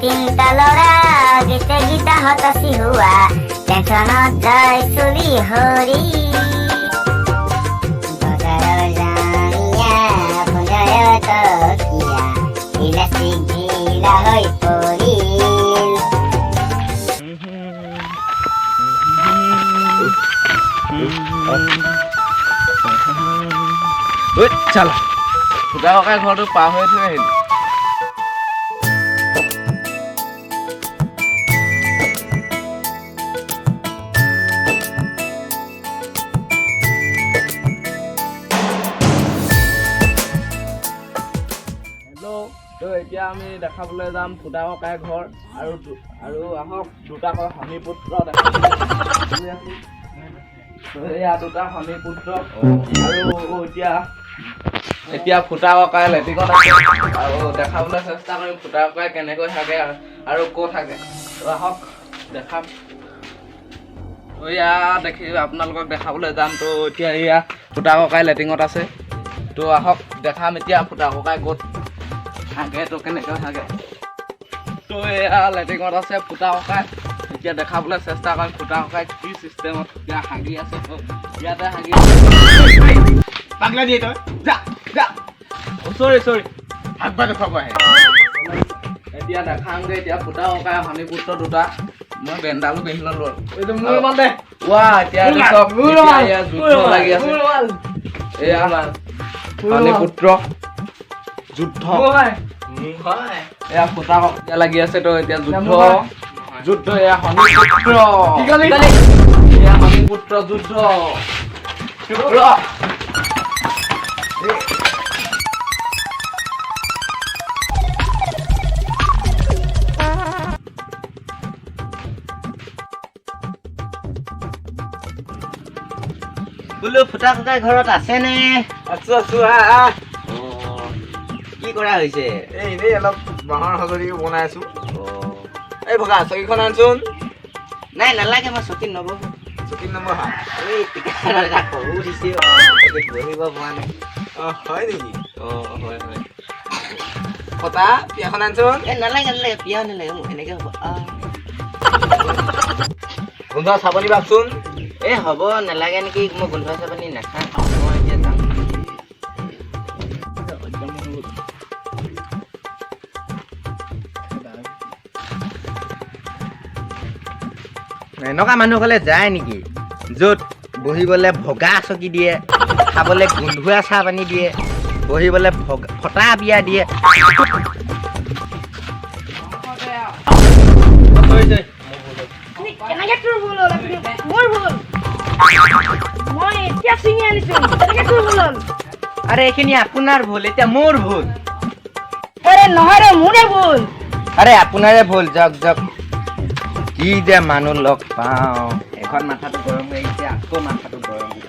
তিনটা ল'ৰা গীতে গীতাহঁত চিহুৱা টেনচনত যায় চুলি হৰি বজাৰৰ জানিয়া বজাৰত কিয়া ইলাষ্টিক ঢিলা হৈ পৰিল চালা ফুটা ককাই ঘৰটো পাৰ হৈ থৈ আহিলো এতিয়া আমি দেখাবলৈ যাম ফুটা ককাই ঘৰ আৰু আহক দুটা স্বামী পুত্ৰ এয়া দুটা স্বামী পুত্ৰ আৰু এতিয়া ফুটা ককাই লেট্ৰিনত আছে আৰু দেখাবলৈ চেষ্টা কৰিম ফুটা ককাই কেনেকৈ থাকে আৰু ক'ত থাকে আহক দেখাম এয়া আপোনালোকক দেখাবলৈ যাম তো এতিয়া এয়া ফুটা ককাই লেট্ৰিনত আছে তো আহক দেখাম এতিয়া ফুটা ককাই ক'ত থাকে তো কেনেকৈ থাকে তো এয়া লেট্ৰিনত আছে ফুটা ককাই এতিয়া দেখাবলৈ চেষ্টা কৰিম ফুটা ককাই কি চিষ্টেমত এতিয়া হাগি আছে তো ইয়াতে হাগি পাগলা দিয়ে তই যা যা চৰি হাগবা দেখুৱাব আহে এতিয়া দেখামগৈ এতিয়া ফুটা ককাই হানি পুত্ৰ দুটা মই বেণ্ডালো পিন্ধি ল'লো এইটো মোৰ মান দে ৱা এতিয়া চব এয়া যুদ্ধ লাগি আছে এয়া হানি পুত্ৰ যুদ্ধ এয়া ফুটা ককাই লাগি আছে তো এতিয়া যুদ্ধ এয়া হানি পুত্ৰ এয়া হানি পুত্ৰ যুদ্ধ বোলো ফুটা ককাই ঘৰত আছেনে আছো কি কৰা হৈছে এই এনেই অলপ বাঁহৰ সঁজুলি বনাই আছো এই ভগা চকীখন আনচোন নাই নালাগে মই চকীত নবহো চকীত নবহা এই টিকেটৰ এটা সৰু দিছে বহিব পৰা নাই হয় নেকি হয় কটা পিয়াখন আনচোন এই নালাগে পিয়াও নালাগে মোক এনেকৈ হ'ব গোন্ধ চাবনি ভাবচোন এই হ'ব নালাগে নেকি মই গোন্ধ চাপানি নাখাওঁ মই এতিয়া যাম এনেকুৱা মানুহ হ'লে যায় নেকি য'ত বহিবলৈ ভগা চকী দিয়ে খাবলৈ গোন্ধোৱা চাহ পানী দিয়ে বহিবলৈ ফটা বিয়া দিয়ে আৰে এইখিনি আপোনাৰ ভুল এতিয়া মোৰ ভুল আৰে আপোনাৰে ভুল যাওক কি যে মানুহ লগ পাওঁ এখন মাথাটো গৰম হৈ আহিছে আকৌ মাথাটো গৰম